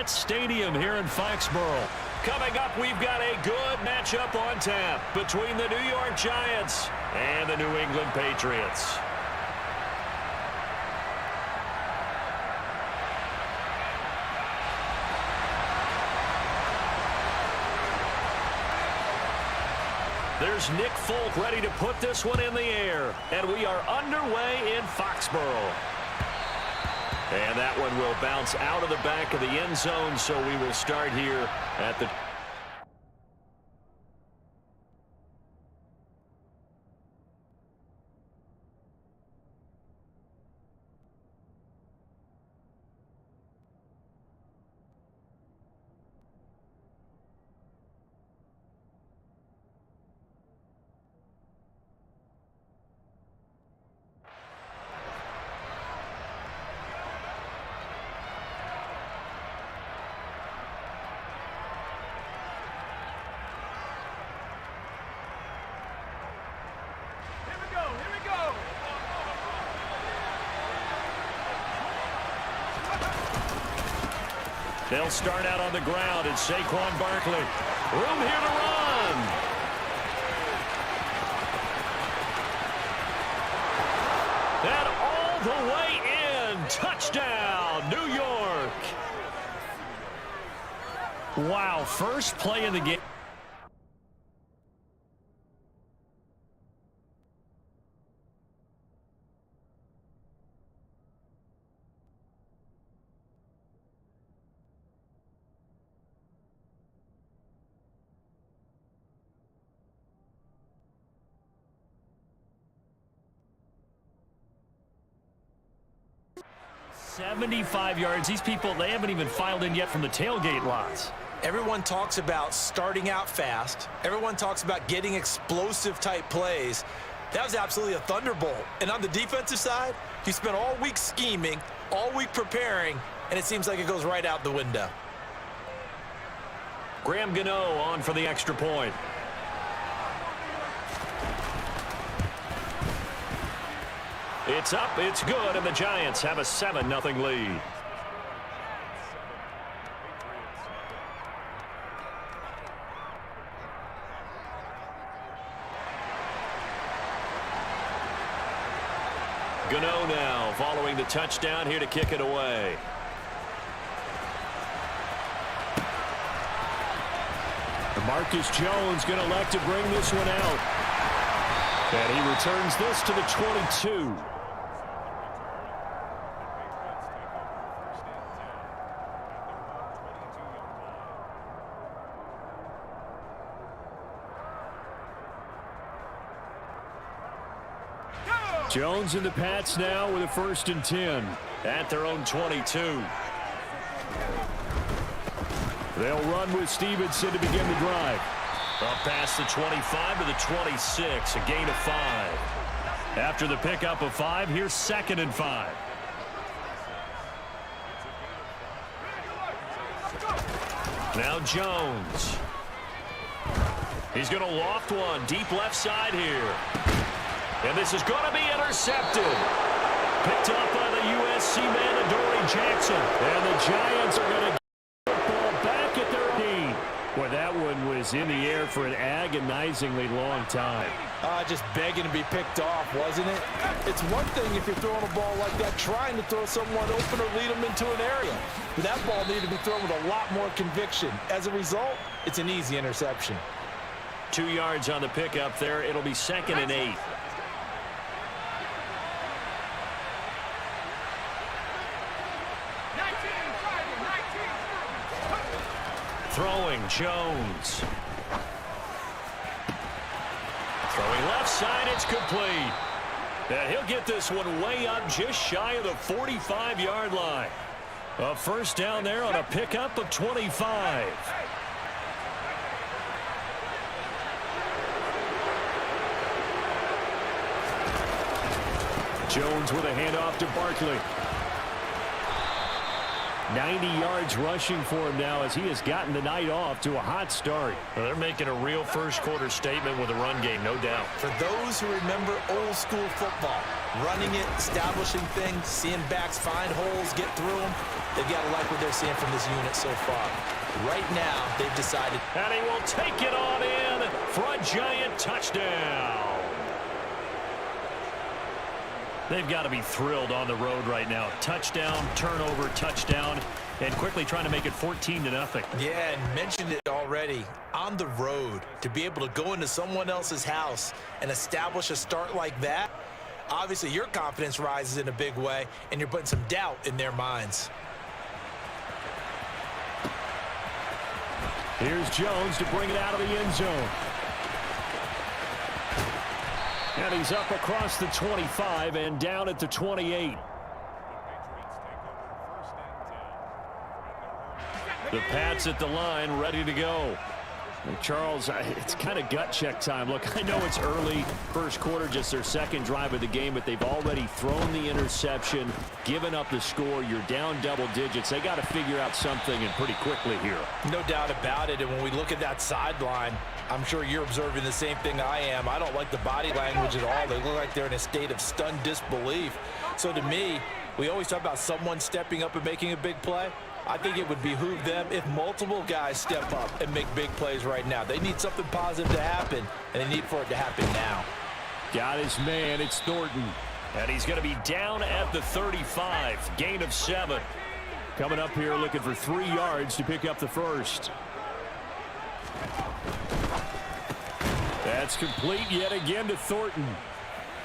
Gillette Stadium here in Foxborough. Coming up, we've got a good matchup on tap between the New York Giants and the New England Patriots. There's Nick Folk ready to put this one in the air. And we are underway in Foxborough. And that one will bounce out of the back of the end zone, so we will start here at the... They'll start out on the ground, and Saquon Barkley. Room here to run. And all the way in. Touchdown, New York. Wow, first play in the game. $75 yards. These people, they haven't even filed in yet from the tailgate lots. Everyone talks about starting out fast. Everyone talks about getting explosive type plays. That was absolutely a thunderbolt. And on the defensive side, you spent all week scheming, all week preparing, and it seems like it goes right out the window. Graham Gano on for the extra point. It's up, it's good, and the Giants have a 7-0 lead. Gano now following the touchdown here to kick it away. Marcus Jones going to elect to bring this one out. And he returns this to the 22. Jones and the Pats now with a 1st and 10 at their own 22. They'll run with Stevenson to begin the drive. Up past the 25 to the 26, a gain of 5. After the pickup of 5, here's 2nd and 5. Now Jones. He's going to loft one deep left side here. And this is going to be intercepted. Picked up by the USC man, Adoree Jackson. And the Giants are going to get the ball back at their knee. Boy, that one was in the air for an agonizingly long time. Just begging to be picked off, wasn't it? It's one thing if you're throwing a ball like that, trying to throw someone open or lead them into an area. But that ball needed to be thrown with a lot more conviction. As a result, it's an easy interception. 2 yards on the pickup there. It'll be 2nd and 8. Throwing, Jones. Throwing left side, it's complete. And he'll get this one way up just shy of the 45-yard line. A 1st down there on a pickup of 25. Jones with a handoff to Barkley. 90 yards rushing for him now as he has gotten the night off to a hot start. Well, they're making a real first-quarter statement with a run game, no doubt. For those who remember old-school football, running it, establishing things, seeing backs find holes, get through them, They've got to like what they're seeing from this unit so far. Right now, they've decided. And he will take it on in for a giant touchdown. They've got to be thrilled on the road right now. Touchdown, turnover, touchdown, and quickly trying to make it 14-0. Yeah, and mentioned it already. On the road, to be able to go into someone else's house and establish a start like that, obviously your confidence rises in a big way, and you're putting some doubt in their minds. Here's Jones to bring it out of the end zone. And he's up across the 25 and down at the 28. The Pats at the line, ready to go. And Charles, it's kind of gut check time. Look, I know it's early, first quarter, just their second drive of the game, but they've already thrown the interception, given up the score. You're down double digits. They got to figure out something, and pretty quickly here. No doubt about it. And when we look at that sideline, I'm sure you're observing the same thing I am. I don't like the body language at all. They look like they're in a state of stunned disbelief. So to me, we always talk about someone stepping up and making a big play. I think it would behoove them if multiple guys step up and make big plays right now. They need something positive to happen, and they need for it to happen now. Got his man. It's Thornton. And he's going to be down at the 35. Gain of 7. Coming up here looking for 3 yards to pick up the first. That's complete yet again to Thornton.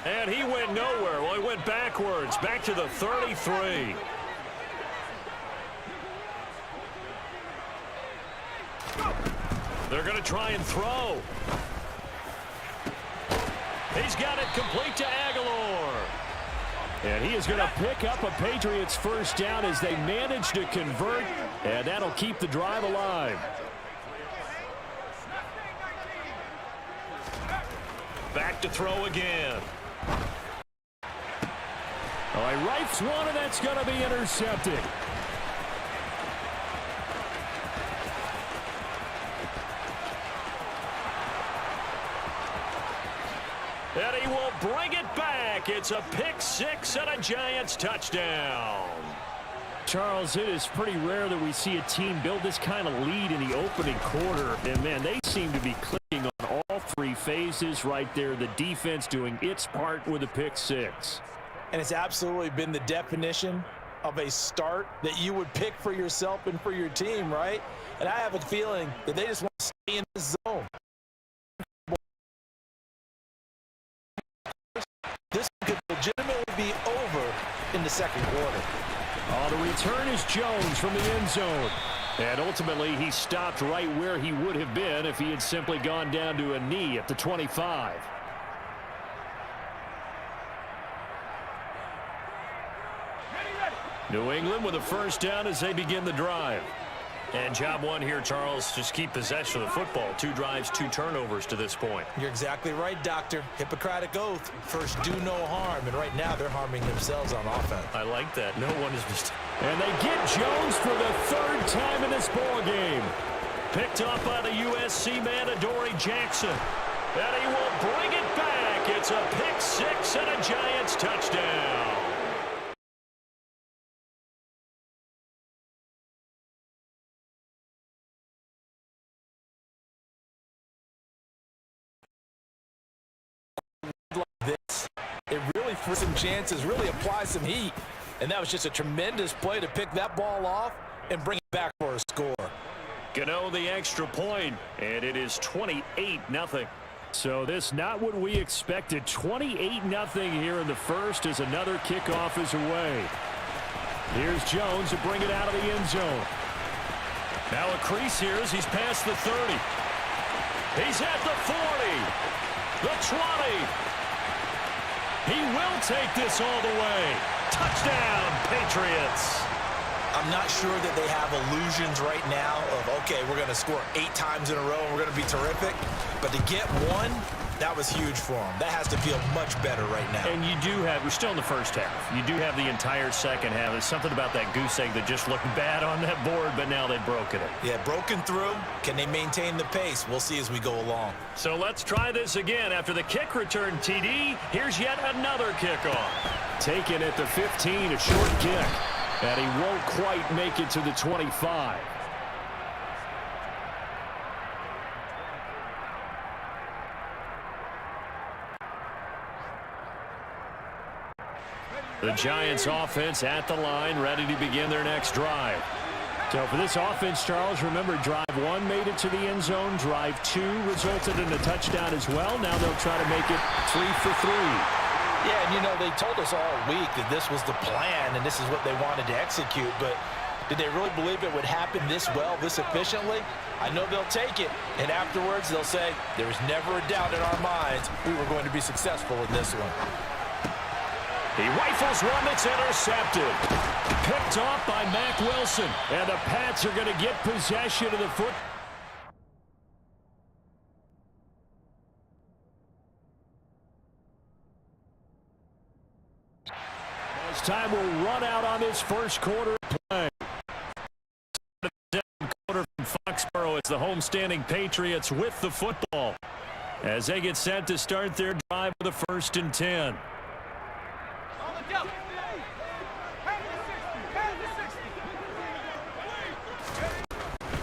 And he went nowhere. Well, he went backwards. Back to the 33. They're going to try and throw. He's got it complete to Aguilar. And he is going to pick up a Patriots first down as they manage to convert. And that'll keep the drive alive. Back to throw again. Oh, he rifles one, and that's going to be intercepted. And he will bring it back. It's a pick six and a Giants touchdown. Charles, it is pretty rare that we see a team build this kind of lead in the opening quarter. And, man, they seem to be clicking on all 3 phases right there. The defense doing its part with a pick six. And it's absolutely been the definition of a start that you would pick for yourself and for your team, right? And I have a feeling that they just want to stay in the zone. This could legitimately be over in the second quarter. Oh, the return is Jones from the end zone. And ultimately, he stopped right where he would have been if he had simply gone down to a knee at the 25. New England with a first down as they begin the drive. And job one here, Charles, just keep possession of the football. 2 drives, 2 turnovers to this point. You're exactly right, Doctor. Hippocratic oath. First, do no harm. And right now, they're harming themselves on offense. I like that. No one is missed. And they get Jones for the 3rd time in this ball game. Picked up by the USC man, Adoree Jackson. And he will bring it back. It's a pick six and a Giants touchdown. It really, for some chances, really applies some heat. And that was just a tremendous play to pick that ball off and bring it back for a score. Gano the extra point, and it is 28-0. So this not what we expected. 28-0 here in the first as another kickoff is away. Here's Jones to bring it out of the end zone. Now a crease here as he's past the 30. He's at the 40. The 20. He will take this all the way. Touchdown, Patriots. I'm not sure that they have illusions right now of, okay, we're going to score 8 times in a row and we're going to be terrific. But to get one, that was huge for them. That has to feel much better right now. And you do have, we're still in the first half. You do have the entire second half. There's something about that goose egg that just looked bad on that board, but now they've broken it. Yeah, broken through. Can they maintain the pace? We'll see as we go along. So let's try this again. After the kick return TD, here's yet another kickoff. Taken at the 15, a short kick. And he won't quite make it to the 25. The Giants offense at the line, ready to begin their next drive. So for this offense, Charles, remember, drive 1 made it to the end zone. Drive 2 resulted in a touchdown as well. Now they'll try to make it 3 for 3. Yeah, and you know, they told us all week that this was the plan and this is what they wanted to execute, but did they really believe it would happen this well, this efficiently? I know they'll take it, and afterwards they'll say, there was never a doubt in our minds we were going to be successful in this one. He rifles one that's intercepted. Picked off by Mack Wilson, and the Pats are going to get possession of the foot. As time will run out on this first quarter play. Quarter from Foxborough, it's the homestanding Patriots with the football as they get set to start their drive with a 1st and 10.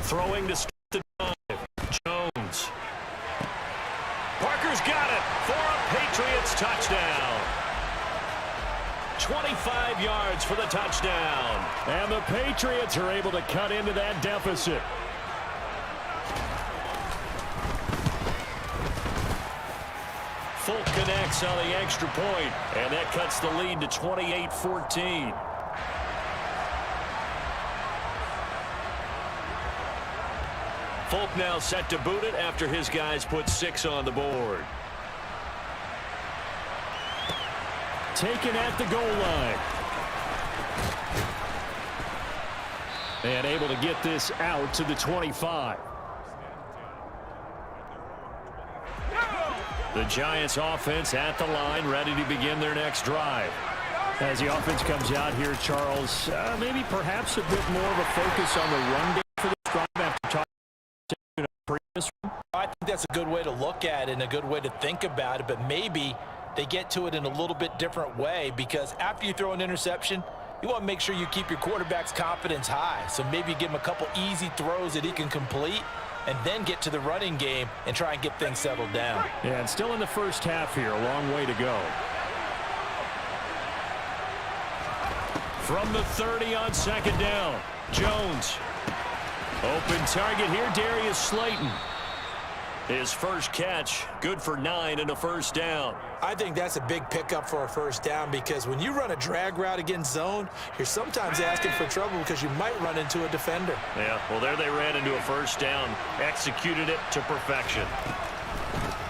Throwing to start the drive. Jones. Parker's got it for a Patriots touchdown. 25 yards for the touchdown. And the Patriots are able to cut into that deficit. Folk connects on the extra point, and that cuts the lead to 28-14. Folk now set to boot it after his guys put 6 on the board. Taken at the goal line. And able to get this out to the 25. The Giants offense at the line, ready to begin their next drive. As the offense comes out here, Charles, maybe perhaps a bit more of a focus on the run game for this drive after talking to previous one. I think that's a good way to look at it and a good way to think about it, but maybe they get to it in a little bit different way, because after you throw an interception, you want to make sure you keep your quarterback's confidence high. So maybe give him a couple easy throws that he can complete, and then get to the running game and try and get things settled down. Yeah, and still in the first half here, a long way to go. From the 30 on 2nd down, Jones. Open target here, Darius Slayton. His first catch, good for 9 and a 1st down. I think that's a big pickup for a 1st down, because when you run a drag route against zone, you're sometimes asking for trouble because you might run into a defender. Yeah, well, there they ran into a 1st down, executed it to perfection.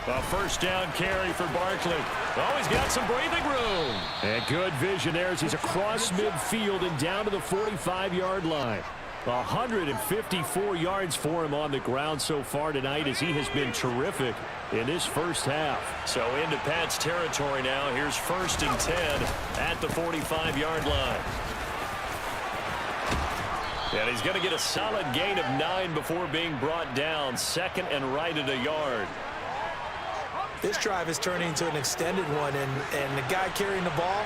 A 1st down carry for Barkley. Oh, he's got some breathing room. And good vision there as he's across midfield and down to the 45-yard line. 154 yards for him on the ground so far tonight, as he has been terrific in this first half. So into Pat's territory now. Here's 1st and 10 at the 45-yard line. And he's going to get a solid gain of 9 before being brought down. 2nd and right at a yard. This drive is turning into an extended one, and the guy carrying the ball,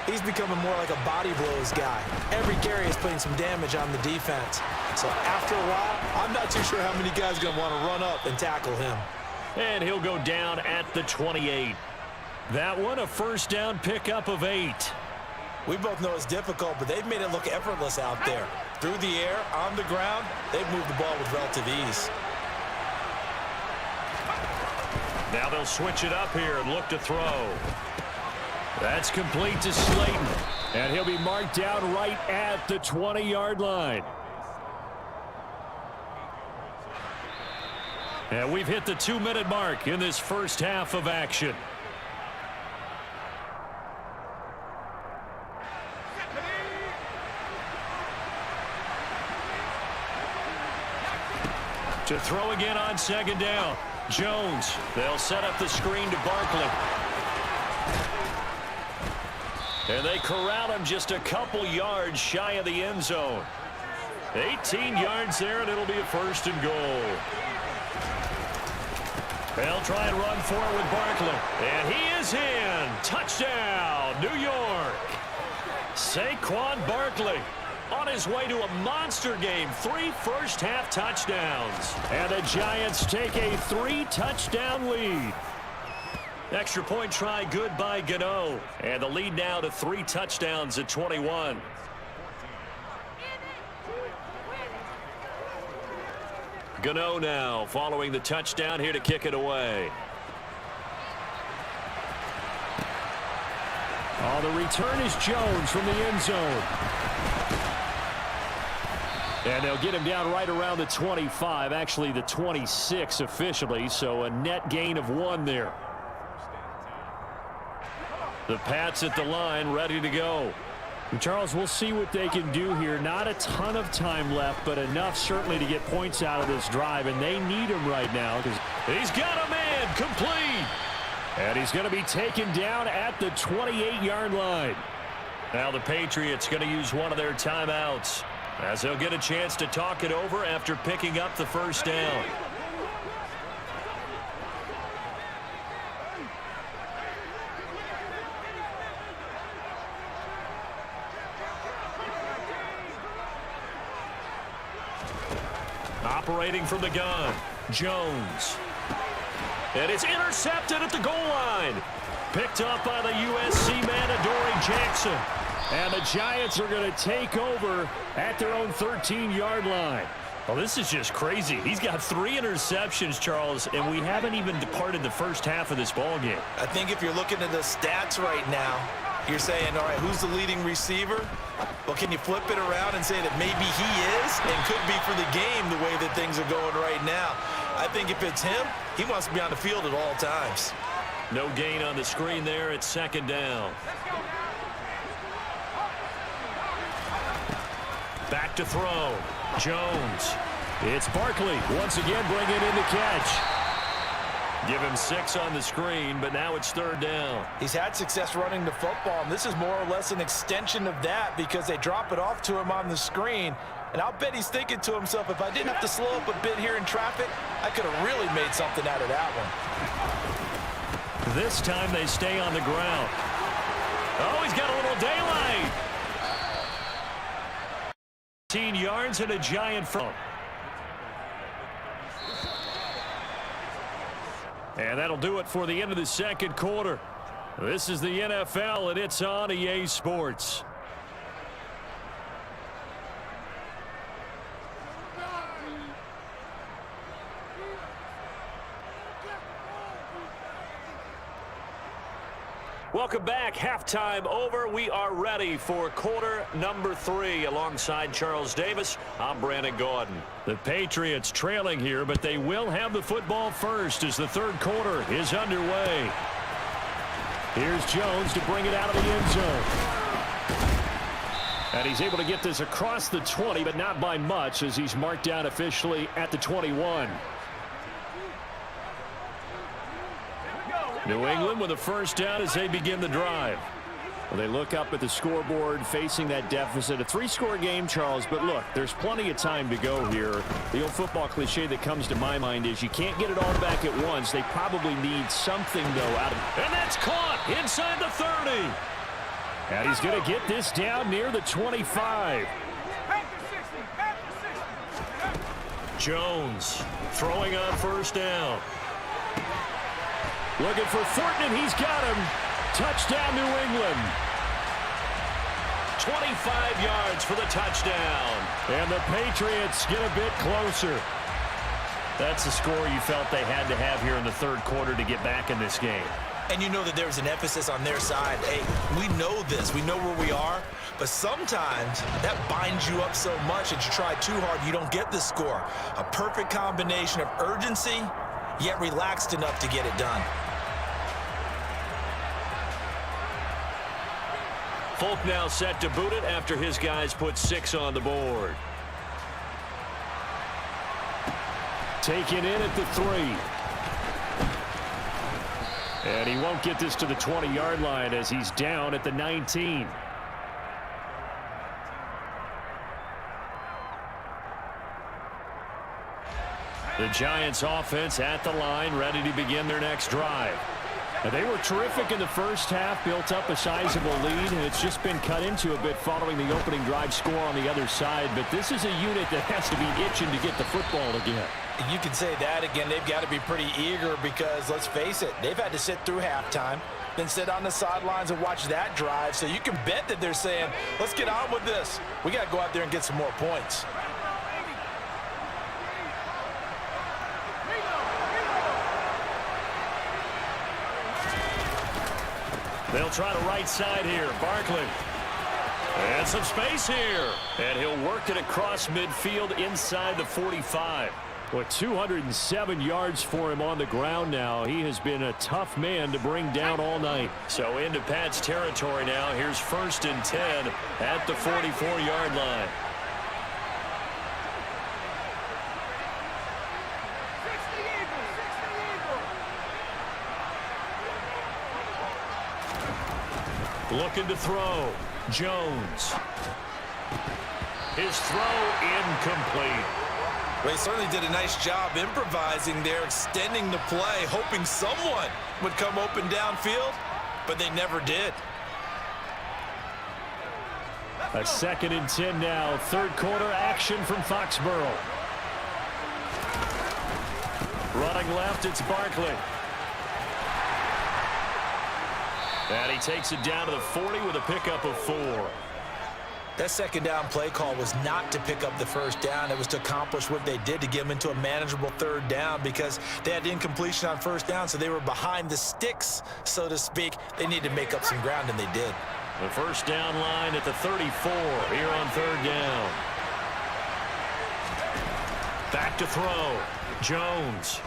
he's becoming more like a body blows guy. Every carry is putting some damage on the defense. So after a while, I'm not too sure how many guys are going to want to run up and tackle him. And he'll go down at the 28. That one, a 1st down pickup of 8. We both know it's difficult, but they've made it look effortless out there. Through the air, on the ground, they've moved the ball with relative ease. Now they'll switch it up here and look to throw. That's complete to Slayton. And he'll be marked down right at the 20-yard line. And we've hit the 2-minute mark in this first half of action. To throw again on 2nd down. Jones. They'll set up the screen to Barkley. And they corral him just a couple yards shy of the end zone. 18 yards there, and it'll be a 1st and goal. They'll try and run for it with Barkley. And he is in. Touchdown, New York. Saquon Barkley on his way to a monster game. 3 first-half touchdowns. And the Giants take a 3-touchdown lead. Extra point try good by Gano. And the lead now to 3 touchdowns at 21. Gano now following the touchdown here to kick it away. Oh, the return is Jones from the end zone. And they'll get him down right around the 25, actually the 26 officially, so a net gain of 1 there. The Pats at the line, ready to go. Charles, we'll see what they can do here. Not a ton of time left, but enough certainly to get points out of this drive, and they need him right now. He's got a man complete. And he's going to be taken down at the 28-yard line. Now the Patriots going to use one of their timeouts as they'll get a chance to talk it over after picking up the first down. Operating from the gun, Jones. And it's intercepted at the goal line. Picked up by the USC man, Adoree Jackson. And the Giants are going to take over at their own 13-yard line. Well, this is just crazy. He's got 3 interceptions, Charles, and we haven't even departed the first half of this ballgame. I think if you're looking at the stats right now, you're saying, all right, who's the leading receiver? Well, can you flip it around and say that maybe he is and could be for the game the way that things are going right now? I think if it's him, he wants to be on the field at all times. No gain on the screen there. It's 2nd down. Back to throw. Jones. It's Barkley once again bringing in the catch. Give him 6 on the screen, but now it's 3rd down. He's had success running the football, and this is more or less an extension of that because they drop it off to him on the screen. And I'll bet he's thinking to himself, if I didn't have to slow up a bit here in traffic, I could have really made something out of that one. This time they stay on the ground. Oh, he's got a little daylight. 18 yards and a giant front. And that'll do it for the end of the 2nd quarter. This is the NFL, and it's on EA Sports. Welcome back. Halftime over. We are ready for quarter number 3. Alongside Charles Davis, I'm Brandon Gaudin. The Patriots trailing here, but they will have the football first as the 3rd quarter is underway. Here's Jones to bring it out of the end zone. And he's able to get this across the 20, but not by much as he's marked down officially at the 21. New England with a first down as they begin the drive. Well, they look up at the scoreboard facing that deficit. A 3-score game, Charles, but look, there's plenty of time to go here. The old football cliche that comes to my mind is you can't get it all back at once. They probably need something, though, out of it. And that's caught inside the 30. And he's going to get this down near the 25. Jones throwing on first down. Looking for Thornton, and he's got him. Touchdown, New England. 25 yards for the touchdown. And the Patriots get a bit closer. That's the score you felt they had to have here in the 3rd quarter to get back in this game. And you know that there's an emphasis on their side. Hey, we know this. We know where we are. But sometimes that binds you up so much that you try too hard, you don't get the score. A perfect combination of urgency, yet relaxed enough to get it done. Folk now set to boot it after his guys put 6 on the board. Taken in at the 3. And he won't get this to the 20-yard line as he's down at the 19. The Giants offense at the line, ready to begin their next drive. They were terrific in the first half, built up a sizable lead, and it's just been cut into a bit following the opening drive score on the other side. But this is a unit that has to be itching to get the football again. You can say that again. They've got to be pretty eager because, let's face it, they've had to sit through halftime, then sit on the sidelines and watch that drive. So you can bet that they're saying, let's get on with this. We got to go out there and get some more points. They'll try the right side here. Barkley. And some space here. And he'll work it across midfield inside the 45. Well, 207 yards for him on the ground now. He has been a tough man to bring down all night. So into Pat's territory now. Here's 1st and 10 at the 44-yard line. Looking to throw. Jones. His throw incomplete. Well, he certainly did a nice job improvising there, extending the play, hoping someone would come open downfield, but they never did. A 2nd and 10 now. Third quarter action from Foxborough. Running left, it's Barkley. And he takes it down to the 40 with a pickup of 4. That 2nd down play call was not to pick up the 1st down. It was to accomplish what they did, to get them into a manageable 3rd down, because they had incompletion on 1st down, so they were behind the sticks, so to speak. They needed to make up some ground, and they did. The 1st down line at the 34 here on 3rd down. Back to throw. Jones.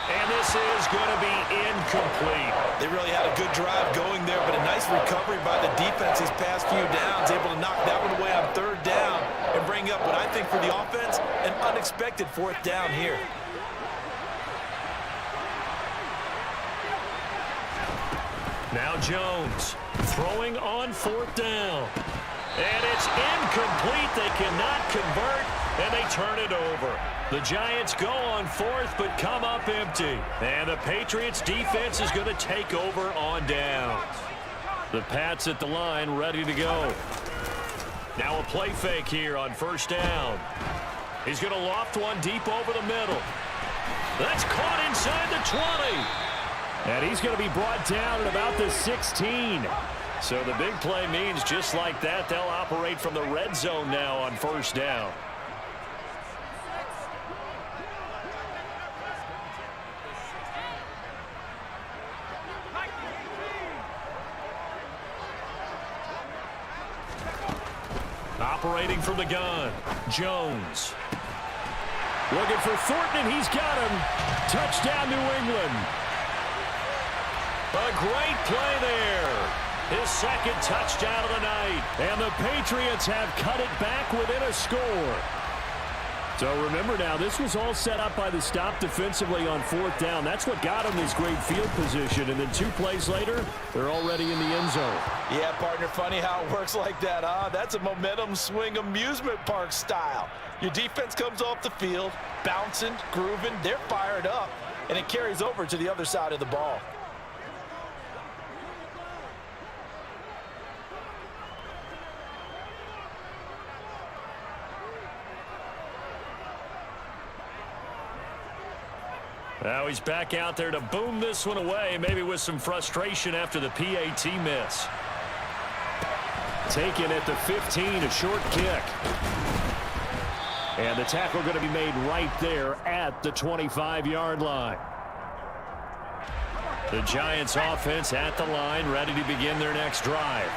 And this is going to be incomplete. They really had a good drive going there, but a nice recovery by the defense these past few downs, able to knock that one away on 3rd down and bring up what I think for the offense, an unexpected 4th down here. Now Jones throwing on 4th down. And it's incomplete. They cannot convert, and they turn it over. The Giants go on 4th, but come up empty. And the Patriots defense is going to take over on downs. The Pats at the line, ready to go. Now a play fake here on 1st down. He's going to loft one deep over the middle. That's caught inside the 20. And he's going to be brought down at about the 16. So the big play means just like that, they'll operate from the red zone now on 1st down. Operating from the gun, Jones. Looking for Thornton, and he's got him. Touchdown, New England. A great play there. His 2nd touchdown of the night. And the Patriots have cut it back within a score. So remember now, this was all set up by the stop defensively on 4th down. That's what got them this great field position. And then 2 plays later, they're already in the end zone. Yeah, partner, funny how it works like that, huh? That's a momentum swing amusement park style. Your defense comes off the field, bouncing, grooving, they're fired up, and it carries over to the other side of the ball. Now he's back out there to boom this one away, maybe with some frustration after the PAT miss. Taken at the 15, a short kick. And the tackle going to be made right there at the 25-yard line. The Giants offense at the line, ready to begin their next drive.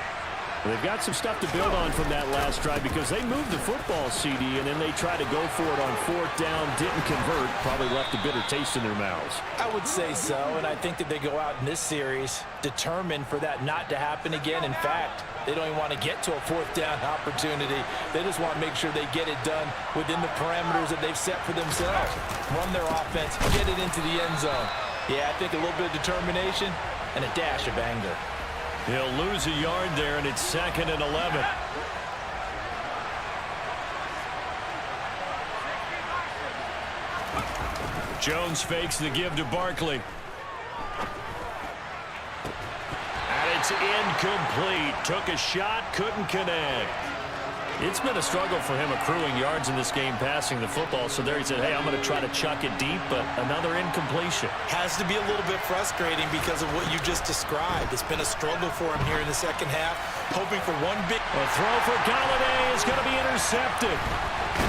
They've got some stuff to build on from that last drive because they moved the football, CD, and then they tried to go for it on 4th down, didn't convert, probably left a bitter taste in their mouths. I would say so, and I think that they go out in this series determined for that not to happen again. In fact, they don't even want to get to a 4th down opportunity. They just want to make sure they get it done within the parameters that they've set for themselves. Run their offense, get it into the end zone. Yeah, I think a little bit of determination and a dash of anger. He'll lose a yard there, and it's 2nd and 11. Jones fakes the give to Barkley. is incomplete. Took a shot, couldn't connect. It's been a struggle for him accruing yards in this game passing the football. So there he said, hey, I'm going to try to chuck it deep, but another incompletion. Has to be a little bit frustrating because of what you just described. It's been a struggle for him here in the second half, hoping for one big... A throw for Galladay is going to be intercepted.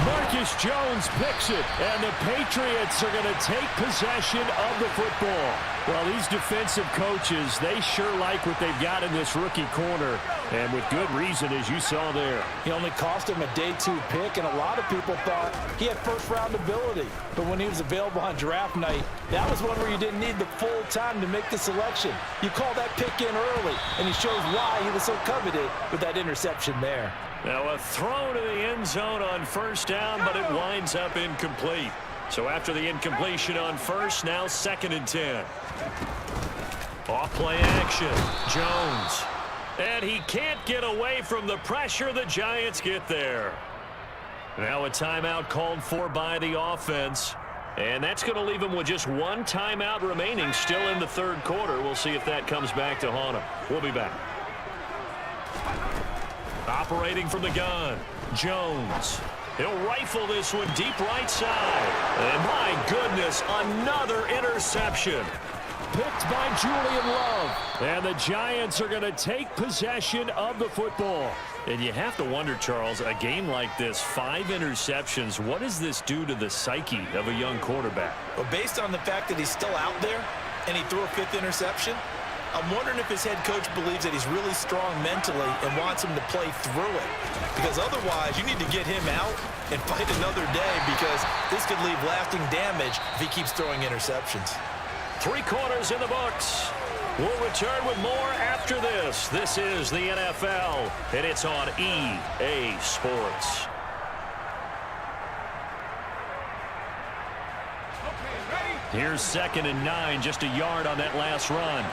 Marcus Jones picks it, and the Patriots are going to take possession of the football. Well, these defensive coaches, they sure like what they've got in this rookie corner, and with good reason, as you saw there. He only cost him a day 2 pick, and a lot of people thought he had first-round ability. But when he was available on draft night, that was one where you didn't need the full time to make the selection. You call that pick in early, and he shows why he was so coveted with that interception there. Now a throw to the end zone on first down, but it winds up incomplete. So after the incompletion on first, now 2nd and 10. Off play action. Jones. And he can't get away from the pressure. The Giants get there. Now a timeout called for by the offense. And that's going to leave him with just one timeout remaining still in the 3rd quarter. We'll see if that comes back to haunt him. We'll be back. Operating from the gun, Jones. He'll rifle this one deep right side. And my goodness, another interception. Picked by Julian Love. And the Giants are going to take possession of the football. And you have to wonder, Charles, a game like this, 5 interceptions, what does this do to the psyche of a young quarterback? Well, based on the fact that he's still out there and he threw a 5th interception, I'm wondering if his head coach believes that he's really strong mentally and wants him to play through it. Because otherwise, you need to get him out and fight another day because this could leave lasting damage if he keeps throwing interceptions. 3 quarters in the books. We'll return with more after this. This is the NFL, and it's on EA Sports. Here's 2nd and 9, just a yard on that last run.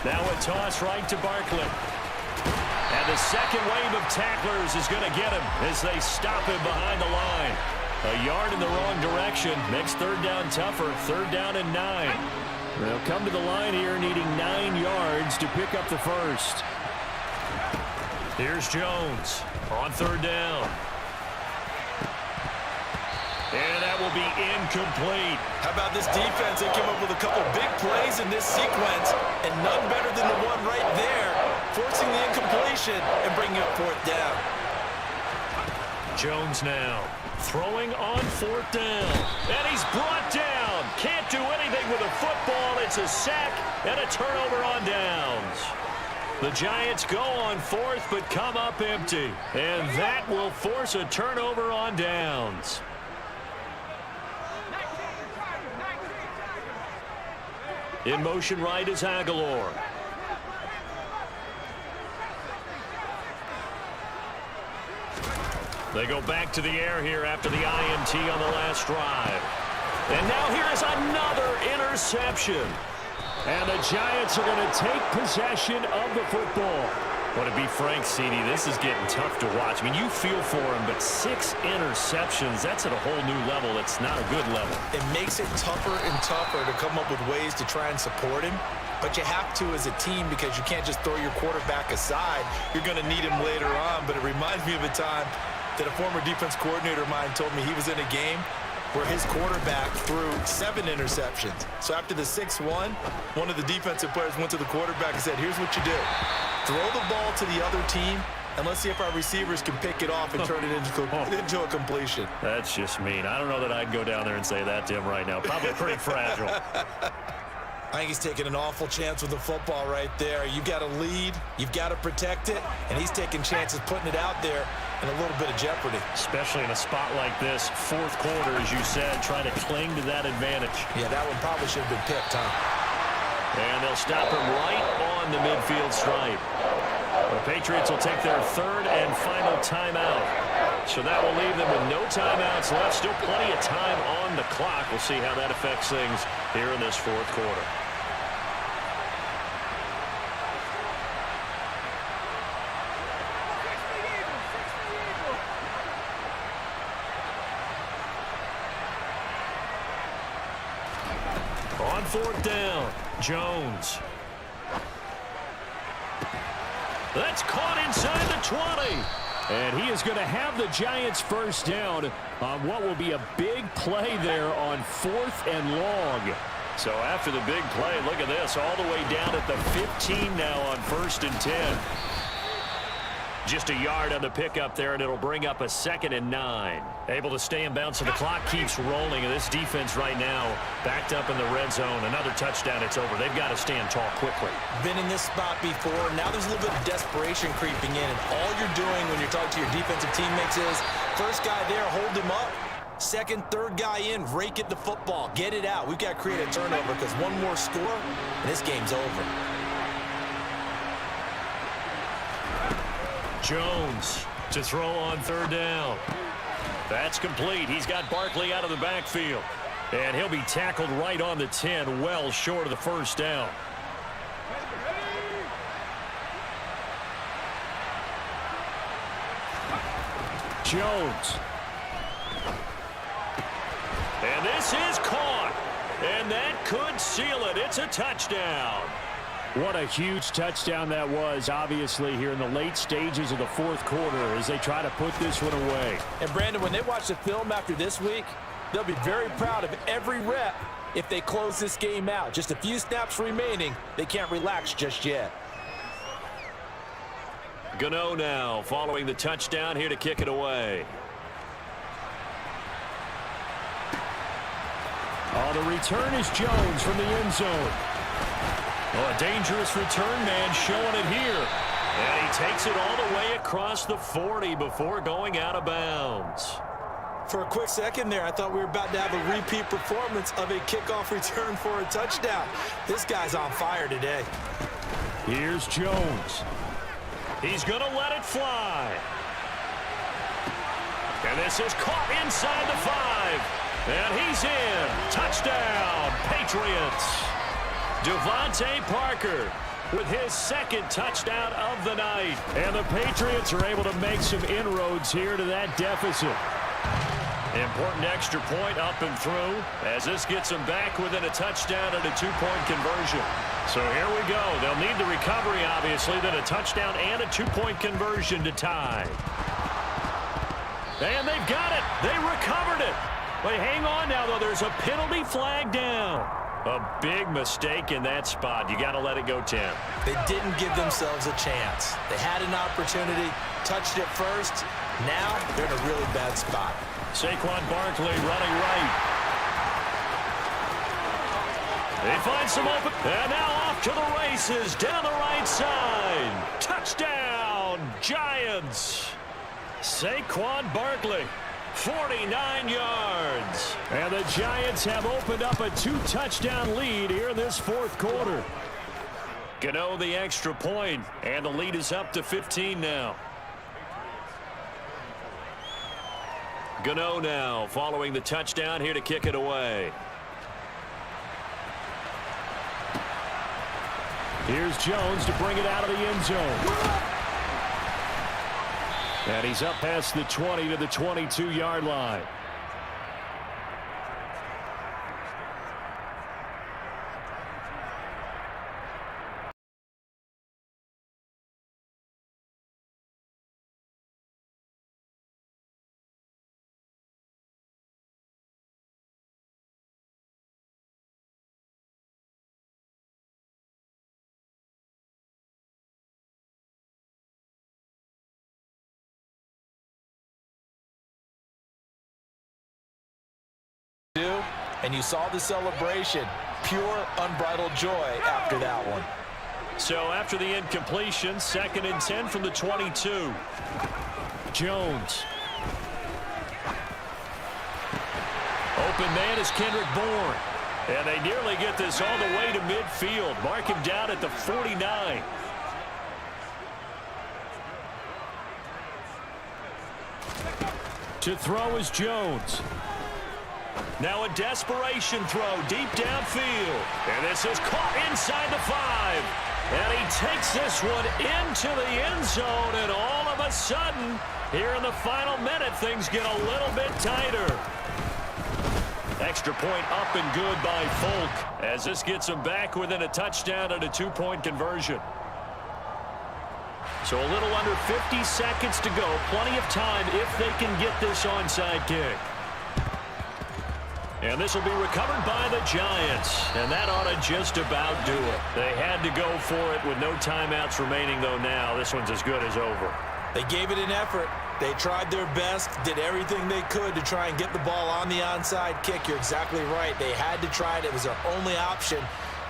Now a toss right to Barkley. And the second wave of tacklers is going to get him as they stop him behind the line. A yard in the wrong direction makes 3rd down tougher. 3rd down and 9. They'll come to the line here needing 9 yards to pick up the first. Here's Jones on 3rd down. And that will be incomplete. How about this defense? They came up with a couple big plays in this sequence, and none better than the one right there, forcing the incompletion and bringing up 4th down. Jones now throwing on 4th down. And he's brought down. Can't do anything with a football. It's a sack and a turnover on downs. The Giants go on 4th but come up empty. And that will force a turnover on downs. In motion right is Aguilar. They go back to the air here after the INT on the last drive. And now here is another interception. And the Giants are going to take possession of the football. Well, to be frank, CD, this is getting tough to watch. I mean, you feel for him, but 6 interceptions, that's at a whole new level. It's not a good level. It makes it tougher and tougher to come up with ways to try and support him. But you have to as a team because you can't just throw your quarterback aside. You're going to need him later on. But it reminds me of a time that a former defense coordinator of mine told me he was in a game where his quarterback threw 7 interceptions. So after the 6-1, one of the defensive players went to the quarterback and said, here's what you do. Throw the ball to the other team, and let's see if our receivers can pick it off and turn it into a completion. That's just mean. I don't know that I'd go down there and say that to him right now. Probably pretty fragile. I think he's taking an awful chance with the football right there. You got to lead, you've got to protect it, and he's taking chances putting it out there in a little bit of jeopardy. Especially in a spot like this, 4th quarter, as you said, trying to cling to that advantage. Yeah, that one probably should have been picked, huh? And they'll stop him right on the midfield stripe. The Patriots will take their 3rd and final timeout. So that will leave them with no timeouts left. Still plenty of time on the clock. We'll see how that affects things here in this 4th quarter. On 4th down, Jones. That's caught inside the 20. And he is going to have the Giants first down on what will be a big play there on 4th and long. So after the big play, look at this, all the way down at the 15 now on 1st and 10. Just a yard on the pickup there, and it'll bring up a 2nd and 9. Able to stay in bounds, so the clock keeps rolling, and this defense right now backed up in the red zone. Another touchdown, it's over. They've got to stand tall quickly. Been in this spot before. Now there's a little bit of desperation creeping in, and all you're doing when you're talking to your defensive teammates is, first guy there, hold him up. Second, third guy in, rake at the football. Get it out. We've got to create a turnover because one more score, and this game's over. Jones to throw on 3rd down. That's complete. He's got Barkley out of the backfield. And he'll be tackled right on the 10, well short of the first down. Jones. And this is caught. And that could seal it. It's a touchdown. What a huge touchdown that was, obviously, here in the late stages of the 4th quarter as they try to put this one away. And, Brandon, when they watch the film after this week, they'll be very proud of every rep if they close this game out. Just a few snaps remaining. They can't relax just yet. Gano now following the touchdown here to kick it away. Oh, the return is Jones from the end zone. Oh, a dangerous return man showing it here. And he takes it all the way across the 40 before going out of bounds. For a quick second there, I thought we were about to have a repeat performance of a kickoff return for a touchdown. This guy's on fire today. Here's Jones. He's going to let it fly. And this is caught inside the 5. And he's in. Touchdown, Patriots. Devontae Parker with his 2nd touchdown of the night. And the Patriots are able to make some inroads here to that deficit. Important extra point up and through as this gets them back within a touchdown and a 2-point conversion. So here we go. They'll need the recovery, obviously, then a touchdown and a 2-point conversion to tie. And they've got it. They recovered it. But hang on now, though. There's a penalty flag down. A big mistake in that spot. You got to let it go, Tim. They didn't give themselves a chance. They had an opportunity, touched it first. Now they're in a really bad spot. Saquon Barkley running right. They find some open. And now off to the races down the right side. Touchdown, Giants. Saquon Barkley. 49 yards. And the Giants have opened up a 2-touchdown lead here in this 4th quarter. Gano the extra point, and the lead is up to 15 now. Gano now following the touchdown here to kick it away. Here's Jones to bring it out of the end zone. And he's up past the 20 to the 22-yard line. And you saw the celebration. Pure, unbridled joy after that one. So after the incompletion, 2nd and 10 from the 22. Jones. Open man is Kendrick Bourne. And they nearly get this all the way to midfield. Mark him down at the 49. To throw is Jones. Now a desperation throw deep downfield. And this is caught inside the 5. And he takes this one into the end zone. And all of a sudden, here in the final minute, things get a little bit tighter. Extra point up and good by Folk as this gets him back within a touchdown and a 2-point conversion. So a little under 50 seconds to go. Plenty of time if they can get this onside kick. And this will be recovered by the Giants. And that ought to just about do it. They had to go for it with no timeouts remaining, though now. This one's as good as over. They gave it an effort. They tried their best, did everything they could to try and get the ball on the onside kick. You're exactly right. They had to try it. It was their only option.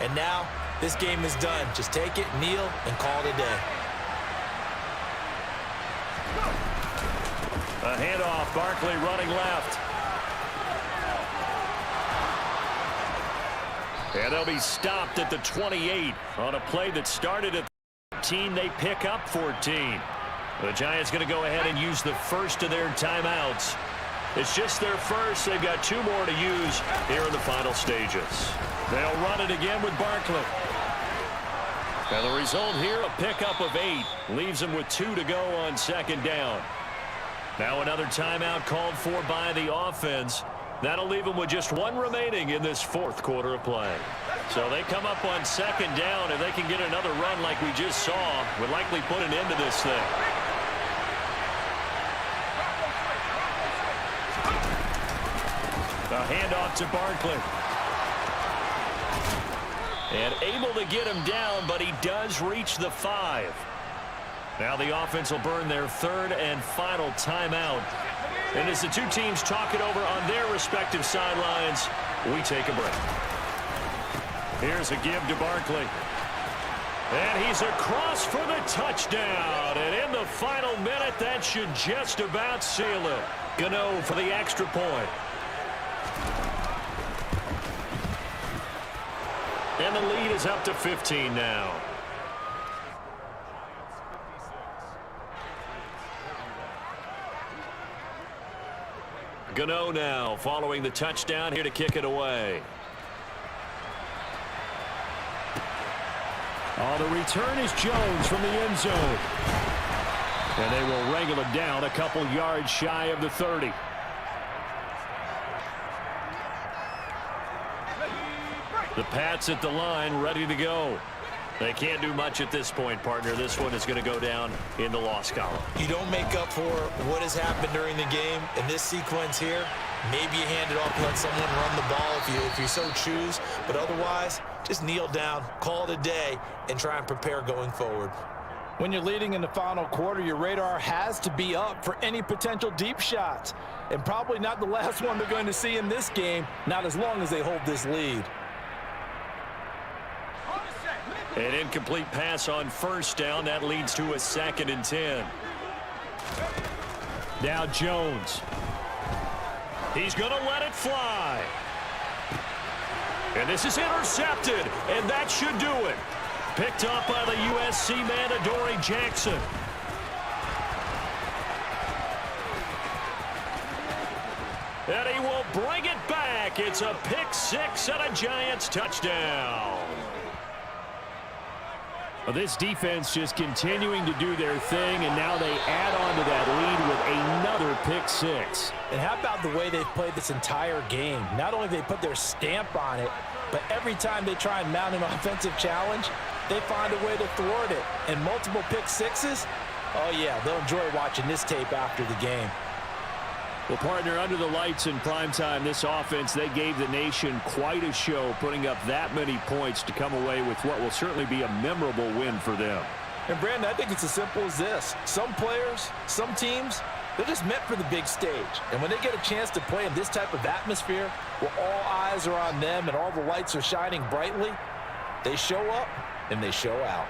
And now this game is done. Just take it, kneel, and call it a day. A handoff. Barkley running left. And they'll be stopped at the 28 on a play that started at 13. They pick up 14. The Giants going to go ahead and use the first of their timeouts. It's just their first. They've got 2 more to use here in the final stages. They'll run it again with Barkley. And the result here, a pickup of 8. Leaves them with 2 to go on second down. Now another timeout called for by the offense. That'll leave them with just 1 remaining in this 4th quarter of play. So they come up on second down. If they can get another run like we just saw, would likely put an end to this thing. A handoff to Barkley. And able to get him down, but he does reach the 5. Now the offense will burn their 3rd and final timeout. And as the 2 teams talk it over on their respective sidelines, we take a break. Here's a give to Barkley. And he's across for the touchdown. And in the final minute, that should just about seal it. Gano for the extra point. And the lead is up to 15 now. Gano now following the touchdown here to kick it away. Oh, the return is Jones from the end zone. And they will wrangle it down a couple yards shy of the 30. The Pats at the line ready to go. They can't do much at this point, partner. This one is going to go down in the loss column. You don't make up for what has happened during the game. In this sequence here, maybe you hand it off and let someone run the ball if you so choose. But otherwise, just kneel down, call it a day, and try and prepare going forward. When you're leading in the final quarter, your radar has to be up for any potential deep shots. And probably not the last one they're going to see in this game, not as long as they hold this lead. An incomplete pass on first down. That leads to a 2nd and 10. Now Jones. He's going to let it fly. And this is intercepted. And that should do it. Picked up by the USC man, Adoree Jackson. And he will bring it back. It's a pick 6 and a Giants touchdown. Well, this defense just continuing to do their thing, and now they add on to that lead with another pick 6. And how about the way they've played this entire game? Not only have they put their stamp on it, but every time they try and mount an offensive challenge, they find a way to thwart it. And multiple pick 6s, oh yeah, they'll enjoy watching this tape after the game. Well, partner, under the lights in primetime, this offense, they gave the nation quite a show, putting up that many points to come away with what will certainly be a memorable win for them. And, Brandon, I think it's as simple as this. Some players, some teams, they're just meant for the big stage. And when they get a chance to play in this type of atmosphere, where all eyes are on them and all the lights are shining brightly, they show up and they show out.